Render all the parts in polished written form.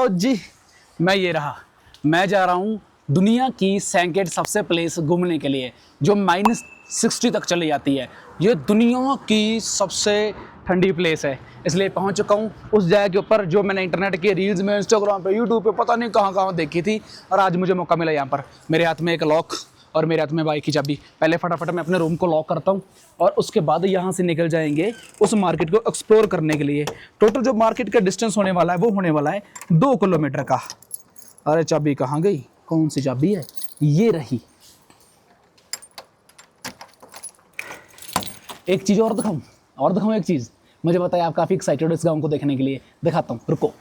लो जी, मैं ये रहा। मैं जा रहा हूँ दुनिया की सैंकेड सबसे प्लेस घूमने के लिए जो -60 तक चली जाती है। ये दुनिया की सबसे ठंडी प्लेस है, इसलिए पहुँच चुका हूँ उस जगह के ऊपर जो मैंने इंटरनेट के रील्स में, इंस्टाग्राम पे, यूट्यूब पे पता नहीं कहाँ कहाँ देखी थी। और आज मुझे मौका मिला यहाँ पर। मेरे हाथ में एक लॉक और मेरे हाथ में बाइक की चाबी। पहले फटाफट मैं अपने रूम को लॉक करता हूँ और उसके बाद यहाँ से निकल जाएंगे उस मार्केट को एक्सप्लोर करने के लिए। टोटल जो मार्केट का डिस्टेंस होने वाला है वो होने वाला है 2 किलोमीटर का। अरे चाबी कहाँ गई? कौन सी चाबी है? ये रही। एक चीज़ और दिखाऊं एक चीज़। मुझे बताया आप काफ़ी एक्साइटेड हो इस गाँव को देखने के लिए। दिखाता हूँ, रुको।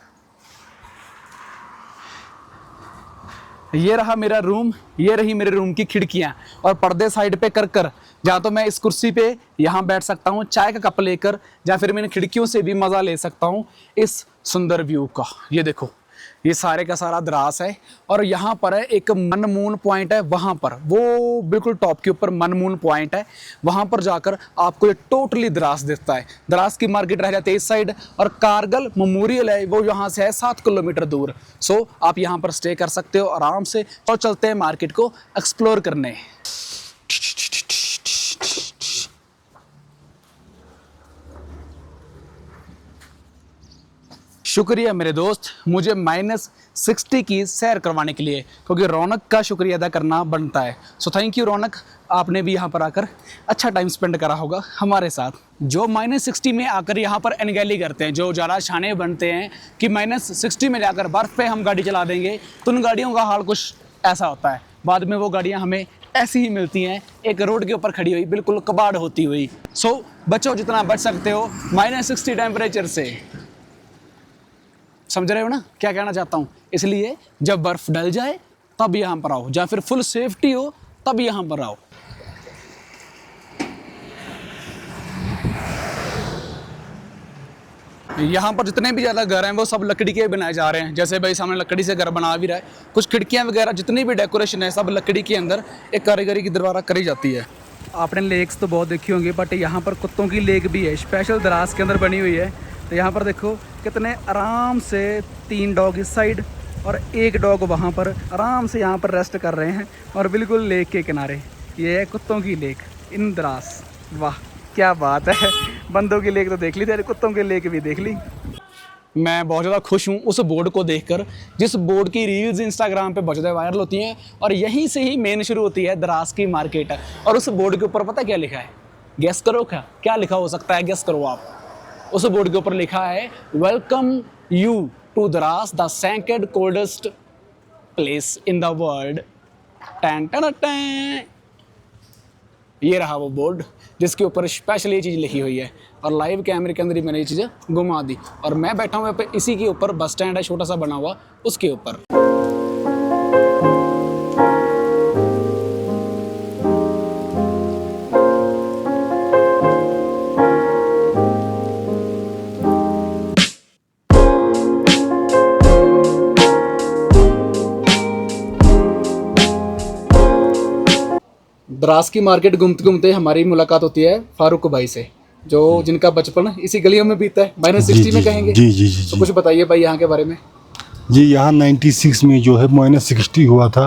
ये रहा मेरा रूम, ये रही मेरे रूम की खिड़कियाँ और पर्दे साइड पे कर कर या तो मैं इस कुर्सी पे यहाँ बैठ सकता हूँ चाय का कप लेकर, या फिर मैं इन खिड़कियों से भी मज़ा ले सकता हूँ इस सुंदर व्यू का। ये देखो, ये सारे का सारा द्रास है और यहाँ पर है एक मनमून पॉइंट है। वहाँ पर वो बिल्कुल टॉप के ऊपर मनमून पॉइंट है। वहाँ पर जाकर आपको ये टोटली द्रास दिखता है। द्रास की मार्केट रह जाती है इस साइड और कारगिल मेमोरियल है वो यहाँ से है 7 किलोमीटर दूर। सो आप यहाँ पर स्टे कर सकते हो आराम से और चलते हैं मार्केट को एक्सप्लोर करने। शुक्रिया मेरे दोस्त मुझे -60 की सैर करवाने के लिए, क्योंकि रौनक का शुक्रिया अदा करना बनता है। सो थैंक यू रौनक, आपने भी यहाँ पर आकर अच्छा टाइम स्पेंड करा होगा हमारे साथ। जो -60 में आकर यहाँ पर अनगैली करते हैं, जो ज़्यादा शाने बनते हैं कि -60 में जाकर बर्फ़ पे हम गाड़ी चला देंगे, तो उन गाड़ियों का हाल कुछ ऐसा होता है। बाद में वो गाड़ियाँ हमें ऐसी ही मिलती हैं, एक रोड के ऊपर खड़ी हुई, बिल्कुल कबाड़ होती हुई। सो बचो जितना बच सकते हो -60 टेम्परेचर से। समझ रहे हो ना क्या कहना चाहता हूँ? इसलिए जब बर्फ़ डल जाए तब यहाँ पर आओ, या फिर फुल सेफ्टी हो तब यहाँ पर आओ। यहाँ पर जितने भी ज़्यादा घर हैं वो सब लकड़ी के बनाए जा रहे हैं। जैसे भाई सामने लकड़ी से घर बना भी रहा है, कुछ खिड़कियाँ वगैरह जितनी भी डेकोरेशन है सब लकड़ी के अंदर एक कारीगरी की द्वारा करी जाती है। आपने लेक्स तो बहुत देखी होंगी, बट यहाँ पर कुत्तों की लेक भी है, स्पेशल द्रास के अंदर बनी हुई है। तो यहाँ पर देखो कितने आराम से 3 डॉग इस साइड और 1 डॉग वहाँ पर आराम से यहाँ पर रेस्ट कर रहे हैं और बिल्कुल लेक के किनारे। ये है कुत्तों की लेक इंद्रास। वाह क्या बात है, बंदों की लेक तो देख ली थी, कुत्तों की लेक भी देख ली। मैं बहुत ज़्यादा खुश हूँ उस बोर्ड को देखकर, जिस बोर्ड की रील्स इंस्टाग्राम पे बहुत ज़्यादा वायरल होती हैं और यहीं से ही मेन शुरू होती है द्रास की मार्केट। और उस बोर्ड के ऊपर पता क्या लिखा है? गेस करो क्या लिखा हो सकता है? गेस करो आप। उस बोर्ड के ऊपर लिखा है welcome you to Dras the second coldest place in the world. टैन टैन टैन। ये रहा वो बोर्ड जिसके ऊपर स्पेशल ये चीज़ लिखी हुई है और लाइव कैमरे के अंदर ही मैंने ये चीज़ें घुमा दी। और मैं बैठा हूँ पे इसी के ऊपर, बस स्टैंड है छोटा सा बना हुआ उसके ऊपर। द्रास की मार्केट घूमते घूमते हमारी मुलाकात होती है फारूक भाई से, जो जिनका बचपन इसी गलियों में बीता है। -60 में कहेंगे जी। तो कुछ बताइए भाई यहाँ के बारे में। जी यहाँ 96 में जो है -60 हुआ था।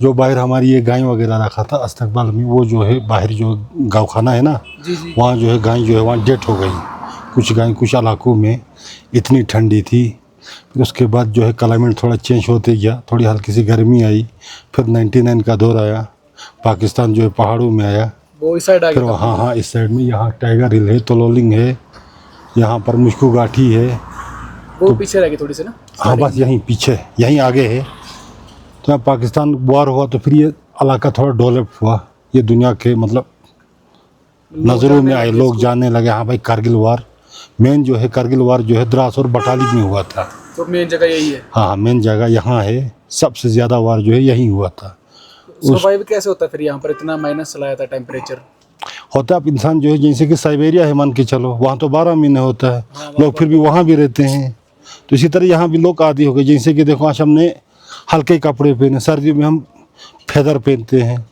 जो बाहर हमारी ये गाय वगैरह रखा था अस्तकबाल में, वो जो है बाहर जो गाँव खाना है ना, वहाँ जो है गाय जो है वहाँ डेथ हो गई। कुछ गाय कुछ इलाकों में इतनी ठंडी थी। फिर उसके बाद जो है क्लाइमेट थोड़ा चेंज होते गया, थोड़ी हल्की सी गर्मी आई। फिर 99 का दौर आया, पाकिस्तान जो है पहाड़ों में आया, वो इस साइड आ फिर गया। हाँ इस साइड में यहाँ टाइगर हिल है, तलोलिंग है, यहाँ पर मुश्कू घाटी है। वो तो पीछे रह गई थोड़ी सी ना। हाँ बस यहीं पीछे, यहीं आगे है। तो यहाँ पाकिस्तान वार हुआ तो फिर ये इलाका थोड़ा डेवलप हुआ, ये दुनिया के मतलब नज़रों में आए, लोग जानने लगे हाँ भाई कारगिल वार। मेन जो है कारगिल वार जो है द्रास और बटाली में हुआ था। तो मेन जगह यही है। हाँ मेन जगह यहाँ है, सबसे ज़्यादा वार जो है यहीं हुआ था। सर्वाइव कैसे होता है फिर यहाँ पर इतना माइनस चला जाता है टेम्परेचर? होता है अब इंसान जो है जैसे कि साइबेरिया है मान के चलो, वहाँ तो 12 महीने होता है। लोग फिर भी वहाँ भी रहते हैं। तो इसी तरह यहाँ भी लोग आदि हो गए। जैसे कि देखो आज हमने हल्के कपड़े पहने, सर्दियों में हम फेदर पहनते हैं,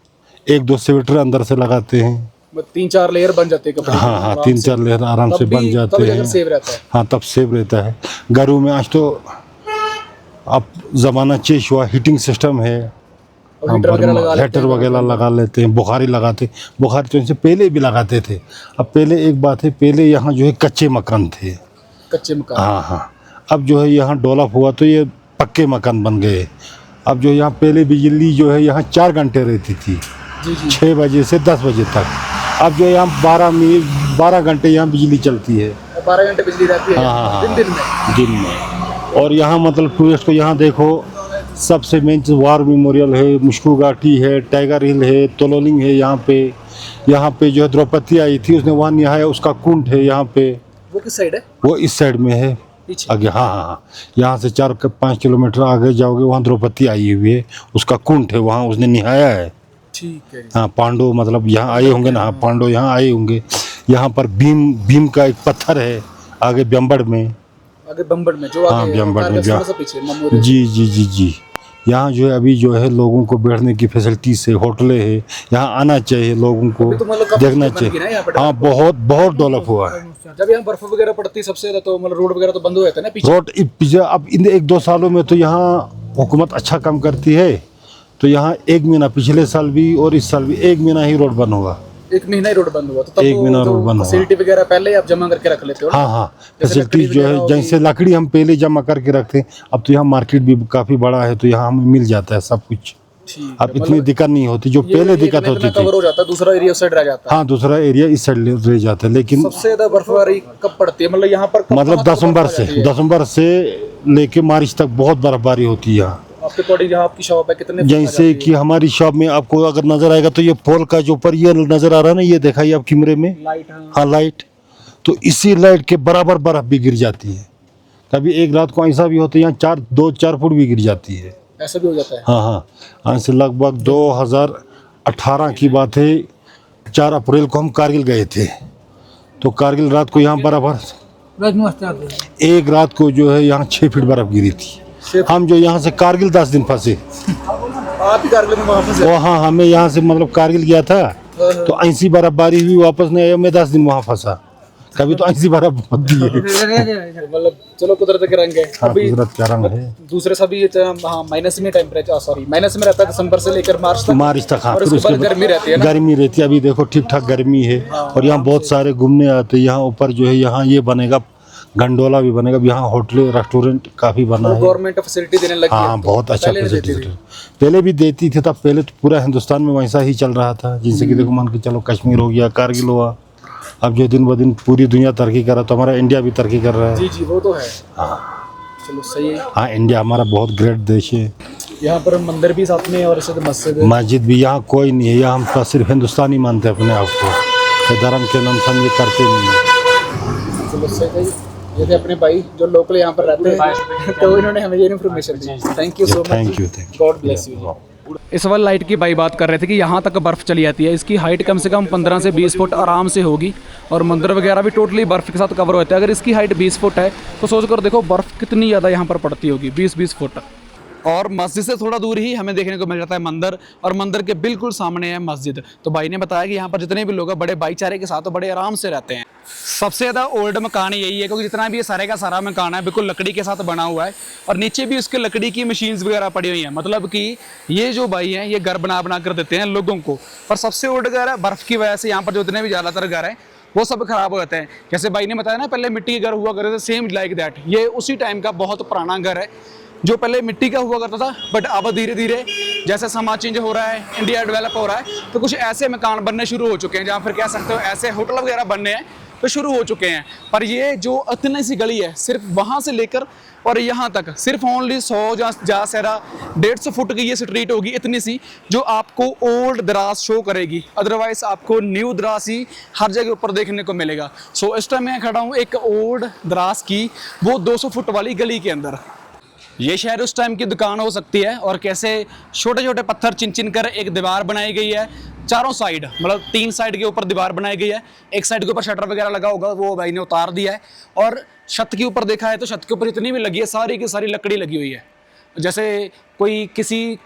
1-2 स्वेटर अंदर से लगाते हैं, 3-4 लेयर बन जाते हैं कपड़े। हाँ 3-4 लेयर आराम से बन जाते हैं। सेव रहता है। हाँ तब सेव रहता है। घरों में आज तो अब ज़माना चेंज हुआ, हीटिंग सिस्टम है, हीटर वगैरह लगा लेते हैं, बुखारी लगाते, बुखारी तो इनसे पहले भी लगाते थे। अब पहले एक बात है, पहले यहाँ जो है कच्चे मकान थे, कच्चे मकान। हाँ हाँ, अब जो है यहाँ डेवलप हुआ तो ये पक्के मकान बन गए। अब जो यहाँ पहले बिजली जो है यहाँ 4 घंटे रहती थी, जी जी। 6 बजे से 10 बजे तक। अब जो यहाँ 12 घंटे यहाँ बिजली चलती है। 12 घंटे बिजली रहती है। हाँ, दिन में। और यहाँ मतलब टूरिस्ट को यहाँ देखो, सबसे मेन चीज़ वार मेमोरियल है, मुश्कू घाटी है, टाइगर हिल है, तोलोलिंग है। यहाँ पे जो है द्रौपदी आई थी, उसने वहाँ नहाया, उसका कुंड है यहाँ पे। वो किस साइड है? वो इस साइड में है आगे, हाँ हाँ हाँ। यहाँ से 4-5 किलोमीटर आगे जाओगे, वहाँ द्रौपदी आई हुई है, उसका कुंड है, वहाँ उसने नहाया है। ठीक है। हाँ, पांडव मतलब यहाँ आए होंगे ना, हाँ पांडव यहाँ आए होंगे। यहाँ पर भीम का एक पत्थर है आगे बम्बड़ में, जो हाँ बम्बड़ में पीछे जी जी जी जी। यहाँ जो है अभी जो है लोगों को बैठने की फैसिलिटीज है, होटलें है, यहाँ आना चाहिए लोगों को, तो मतलब देखना चाहिए। हाँ, बहुत डेवलप हुआ है। जब यहाँ बर्फ वगैरह पड़ती सबसे ज्यादा तो मतलब रोड वगैरह तो बंद हो जाता है ना पीछे। रोड अब इन 1-2 सालों में तो यहाँ हुकूमत अच्छा काम करती है, तो यहाँ 1 महीना, पिछले साल भी और इस साल भी 1 महीना ही रोड बंद होगा। 1 महीना ही रोड बंद हुआ तो तब 1 महीना रोड बंद हुआ। फैसिलिटी वगैरह पहले आप जमा करके रख लेते हो? हाँ हाँ, फैसिलिटी जो है, जैसे लकड़ी हम पहले जमा करके रखते हैं, अब तो यहाँ मार्केट भी काफ़ी बड़ा है, तो यहाँ हमें मिल जाता है सब कुछ। अब इतनी दिक्कत नहीं होती जो पहले दिक्कत होती थी। कवर हो जाता है, दूसरा एरिया उस साइड रह जाता है। हाँ, दूसरा एरिया इस साइड रह जाता है। लेकिन सबसे ज्यादा बर्फबारी कब पड़ती है मतलब यहाँ पर? मतलब दिसंबर से लेके मार्च तक बहुत बर्फबारी होती है यहाँ। आपके अकॉर्डिंग जहाँ आपकी शॉप है कितने? जैसे कि हमारी शॉप में आपको अगर नजर आएगा तो ये पोल का जो ऊपर ये नजर आ रहा है ना, ये दिखाइए आप कैमरे में, लाइट। हाँ लाइट, तो इसी लाइट के बराबर बर्फ भी गिर जाती है। कभी एक रात को ऐसा भी होता है यहाँ 2-4 फुट भी गिर जाती है। ऐसा भी हो जाता है? हाँ हाँ, ऐसे लगभग 2018 की बात है, 4 अप्रैल को हम कारगिल गए थे, तो कारगिल रात को यहाँ बर्फ, एक रात को जो है यहाँ 6 फीट बर्फ गिरी थी। हम जो यहाँ से कारगिल 10 दिन फंसे। आप ही कारगिल में वापस? वो हाँ, हमें यहाँ से मतलब कारगिल गया था, तो ऐसी बर्फबारी हुई, वापस नहीं आया, मैं 10 दिन वहाँ फंसा। कभी तो ऐसी बर्फ होती है। मतलब चलो कुदरत के रंग है। अभी कुदरत का रंग है। दूसरे सभी हाँ माइनस में टेम्परेचर, सॉरी माइनस में रहता है दिसंबर से लेकर मार्च तक। हाँ, और उसके बाद गर्मी रहती है ना? गर्मी रहती है। अभी देखो ठीक ठाक गर्मी है, और यहाँ बहुत सारे घूमने आते हैं। यहाँ ऊपर जो है यहाँ ये बनेगा, गंडोला भी बनेगा, यहाँ होटल रेस्टोरेंट काफ़ी बना है। गवर्नमेंट फैसिलिटी देने लगी है। हाँ, बहुत अच्छा फैसिलिटी पहले भी देती थी, तब पहले तो पूरा हिंदुस्तान में वैसा ही चल रहा था। जैसे कि देखो, मान के चलो कश्मीर हो गया, कारगिल हुआ, अब जो दिन ब दिन पूरी दुनिया तरक्की कर रहा है, तो हमारा इंडिया भी तरक्की कर रहा है। जी जी, वो तो है। हाँ चलो सही है। हाँ, इंडिया हमारा बहुत ग्रेट देश है। यहाँ पर मंदिर भी साथ में और मस्जिद भी, यहाँ कोई नहीं है। यहाँ हम सिर्फ हिंदुस्तानी मानते हैं अपने आप को, धर्म के नाम से हम ये करते नहीं हैं। चलो सही है। ये थे अपने भाई जो लोकल यहाँ पर रहते हैं, तो इन्होंने हमें ये information the. Thank you so much. Thank you. God bless you. इस वाली लाइट की भाई बात कर रहे थे कि यहाँ तक बर्फ़ चली जाती है। इसकी हाइट कम से कम 15 से 20 फुट आराम से होगी, और मंदिर वगैरह भी टोटली बर्फ़ के साथ कवर होता है। अगर इसकी हाइट 20 फुट है तो सोच कर देखो बर्फ़ कितनी ज़्यादा यहाँ पर पड़ती होगी, 20-20 फुट। और मस्जिद से थोड़ा दूर ही हमें देखने को मिल जाता है मंदिर, और मंदिर के बिल्कुल सामने है मस्जिद। तो भाई ने बताया कि यहाँ पर जितने भी लोग हैं बड़े भाईचारे के साथ तो बड़े आराम से रहते हैं। सबसे ज़्यादा ओल्ड मकान यही है, क्योंकि जितना भी ये सारे का सारा मकान है बिल्कुल लकड़ी के साथ बना हुआ है, और नीचे भी उसके लकड़ी की मशीन्स वगैरह पड़ी हुई हैं। मतलब कि ये जो भाई हैं ये घर बना कर देते हैं लोगों को। पर सबसे ओल्ड घर है, बर्फ़ की वजह से यहाँ पर जितने भी ज़्यादातर घर हैं वो सब खराब हो जाते हैं। जैसे भाई ने बताया ना, पहले मिट्टी के घर हुआ करते थे, सेम लाइक दैट ये उसी टाइम का बहुत पुराना घर है, जो पहले मिट्टी का हुआ करता था। बट अब धीरे धीरे जैसे समाज चेंज हो रहा है, इंडिया डेवलप हो रहा है, तो कुछ ऐसे मकान बनने शुरू हो चुके हैं, जहाँ फिर कह सकते हो ऐसे होटल वगैरह बनने हैं तो शुरू हो चुके हैं। पर ये जो इतनी सी गली है, सिर्फ वहाँ से लेकर और यहाँ तक सिर्फ ओनली 100 जहाँ से 150 फुट की ये स्ट्रीट होगी, इतनी सी, जो आपको ओल्ड दराज शो करेगी। अदरवाइज आपको न्यू दराज ही हर जगह ऊपर देखने को मिलेगा। सो इस टाइम मैं खड़ा हूँ एक ओल्ड दराज की, वो 200 फुट वाली गली के अंदर। ये शायद उस टाइम की दुकान हो सकती है, और कैसे छोटे छोटे पत्थर चिन कर एक दीवार बनाई गई है चारों साइड, मतलब 3 साइड के ऊपर दीवार बनाई गई है। एक साइड के ऊपर शटर वगैरह लगा होगा, वो भाई ने उतार दिया है। और छत के ऊपर देखा है तो छत के ऊपर जितनी भी लगी है सारी की सारी लकड़ी लगी हुई है। जैसे कोई किसी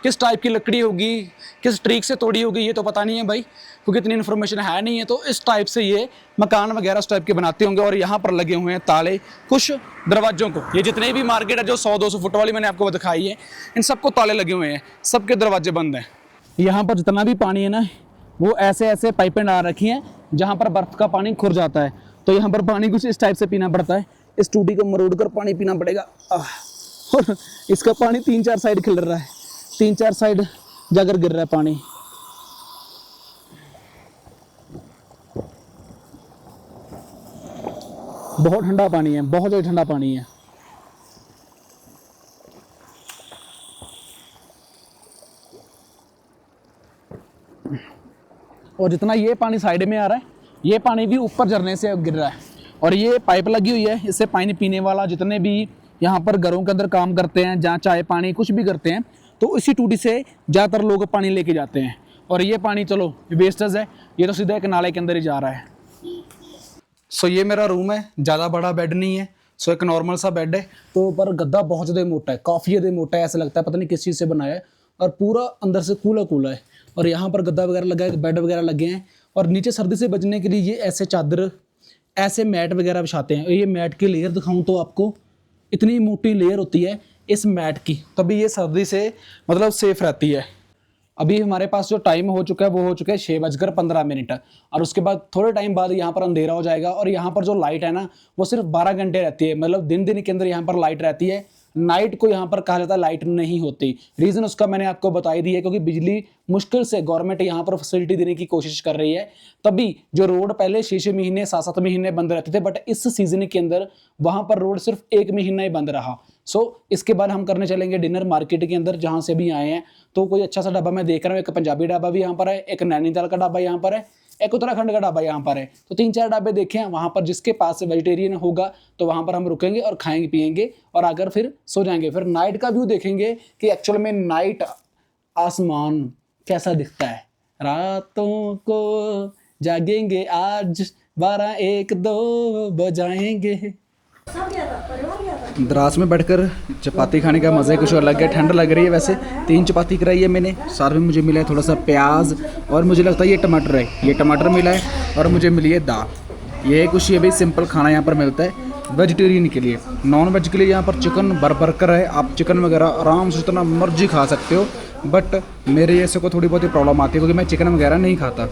किस टाइप की लकड़ी होगी, किस ट्रिक से तोड़ी होगी, ये तो पता नहीं है भाई, क्योंकि इतनी इन्फॉर्मेशन है नहीं है। तो इस टाइप से ये मकान वगैरह उस टाइप के बनाते होंगे। और यहाँ पर लगे हुए हैं ताले कुछ दरवाज़ों को। ये जितने भी मार्केट है जो 100-200 फुट वाली मैंने आपको दिखाई है, इन सबको ताले लगे हुए हैं, सबके दरवाजे बंद हैं। यहाँ पर जितना भी पानी है ना, वो ऐसे ऐसे पाइपें डाल रखी हैं जहाँ पर बर्फ़ का पानी खुर जाता है। तो यहाँ पर पानी कुछ इस टाइप से पीना पड़ता है, इस टूटी को मरोड़ कर पानी पीना पड़ेगा। और इसका पानी 3-4 साइड खिल रहा है, 3-4 साइड जाकर गिर रहा है पानी। बहुत ठंडा पानी है, बहुत ज़्यादा ठंडा पानी है। और जितना ये पानी साइड में आ रहा है, ये पानी भी ऊपर झरने से गिर रहा है। और ये पाइप लगी हुई है, इससे पानी पीने वाला जितने भी यहाँ पर घरों के अंदर काम करते हैं, जहाँ चाय पानी कुछ भी करते हैं, तो इसी टूटी से ज़्यादातर लोग पानी लेके जाते हैं। और ये पानी चलो वेस्टेज है, ये तो सीधा एक नाले के अंदर ही जा रहा है। सो ये मेरा रूम है, ज़्यादा बड़ा बेड नहीं है, सो एक नॉर्मल सा बेड है। तो पर गद्दा बहुत ज़्यादा मोटा है, काफ़ी ज़्यादा मोटा है, ऐसा लगता है पता नहीं किस चीज़ से बनाया है। और पूरा अंदर से कूला है। और यहाँ पर गद्दा वगैरह लगा है, बेड वगैरह लगे हैं। और नीचे सर्दी से बचने के लिए ये ऐसे चादर, ऐसे मैट वगैरह बिछाते हैं। ये मैट की लेयर दिखाऊं तो आपको, इतनी मोटी लेयर होती है इस मैट की, तभी ये सर्दी से मतलब सेफ रहती है। अभी हमारे पास जो टाइम हो चुका है वो हो चुका है 6:15। और उसके बाद थोड़े टाइम बाद यहाँ पर अंधेरा हो जाएगा। और यहाँ पर जो लाइट है ना, वो सिर्फ 12 घंटे रहती है, मतलब दिन के अंदर यहाँ पर लाइट रहती है। नाइट को यहाँ पर कहा जाता है लाइट नहीं होती। रीज़न उसका मैंने आपको बता ही दिया है, क्योंकि बिजली मुश्किल से गवर्नमेंट यहाँ पर फैसिलिटी देने की कोशिश कर रही है। तभी जो रोड पहले 6 महीने 7 महीने बंद रहते थे, बट इस सीजन के अंदर वहाँ पर रोड सिर्फ 1 महीना ही बंद रहा। सो इसके बाद हम करने चलेंगे डिनर मार्केट के अंदर, जहाँ से भी आए हैं। तो कोई अच्छा सा ढाबा मैं देख रहा हूँ, एक पंजाबी ढाबा भी यहाँ पर है, एक नैनीताल का ढाबा यहाँ पर है, एक उत्तराखंड का ढाबा यहाँ पर है। तो 3-4 ढाबे देखे हैं, वहाँ पर जिसके पास वेजिटेरियन होगा तो वहाँ पर हम रुकेंगे और खाएंगे पिएंगे और आकर फिर सो जाएंगे। फिर नाइट का व्यू देखेंगे कि एक्चुअल में नाइट आसमान कैसा दिखता है। रातों को जागेंगे आज 12-1-2 बजाएंगे। दराज में बैठकर चपाती खाने का मज़ा कुछ अलग है। ठंड लग रही है, वैसे 3 चपाती कराई है मैंने। साथ में मुझे मिला है थोड़ा सा प्याज, और मुझे लगता है ये टमाटर है, ये टमाटर मिला है। और मुझे मिली है दाल। ये कुछ ये भी सिंपल खाना यहाँ पर मिलता है वेजिटेरियन के लिए। नॉन वेज के लिए यहाँ पर चिकन बर्गर है, आप चिकन वगैरह आराम से जितना मर्जी खा सकते हो। बट मेरे जैसे को थोड़ी बहुत ही प्रॉब्लम आती है, क्योंकि मैं चिकन वगैरह नहीं खाता।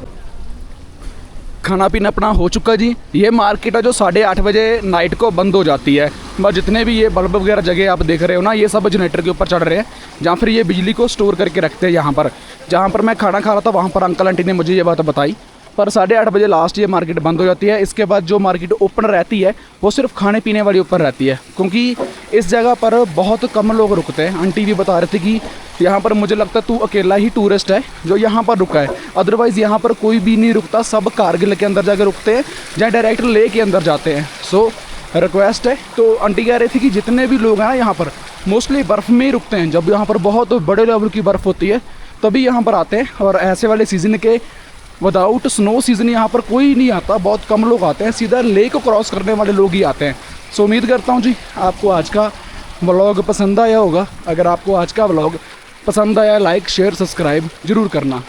खाना पीना अपना हो चुका जी। ये मार्केट है जो 8:30 बजे नाइट को बंद हो जाती है। बस जितने भी ये बल्ब वगैरह जगह आप देख रहे हो ना, ये सब जनरेटर के ऊपर चढ़ रहे हैं, जहाँ फिर ये बिजली को स्टोर करके रखते हैं। यहाँ पर जहाँ पर मैं खाना खा रहा था, वहाँ पर अंकल आंटी ने मुझे ये बात बताई। पर 8:30 बजे लास्ट ये मार्केट बंद हो जाती है। इसके बाद जो मार्केट ओपन रहती है वो सिर्फ खाने पीने वाली ऊपर रहती है, क्योंकि इस जगह पर बहुत कम लोग रुकते हैं। आंटी भी बता रहे थे कि यहाँ पर मुझे लगता है तू अकेला ही टूरिस्ट है जो यहाँ पर रुका है, अदरवाइज़ यहाँ पर कोई भी नहीं रुकता। सब कारगिल के अंदर जाकर रुकते हैं, जहाँ डायरेक्ट ले के अंदर जाते हैं। सो रिक्वेस्ट है। तो आंटी कह रही थी कि जितने भी लोग हैं ना यहाँ पर मोस्टली बर्फ़ में ही रुकते हैं। जब यहाँ पर बहुत बड़े लेवल की बर्फ़ होती है तभी यहाँ पर आते हैं। और ऐसे वाले सीज़न के विदाउट स्नो सीज़न यहाँ पर कोई नहीं आता, बहुत कम लोग आते हैं। सीधा लेक को क्रॉस करने वाले लोग ही आते हैं। सो उम्मीद करता हूँ जी आपको आज का व्लॉग पसंद आया होगा। अगर आपको आज का व्लॉग पसंद आया, लाइक शेयर सब्सक्राइब ज़रूर करना।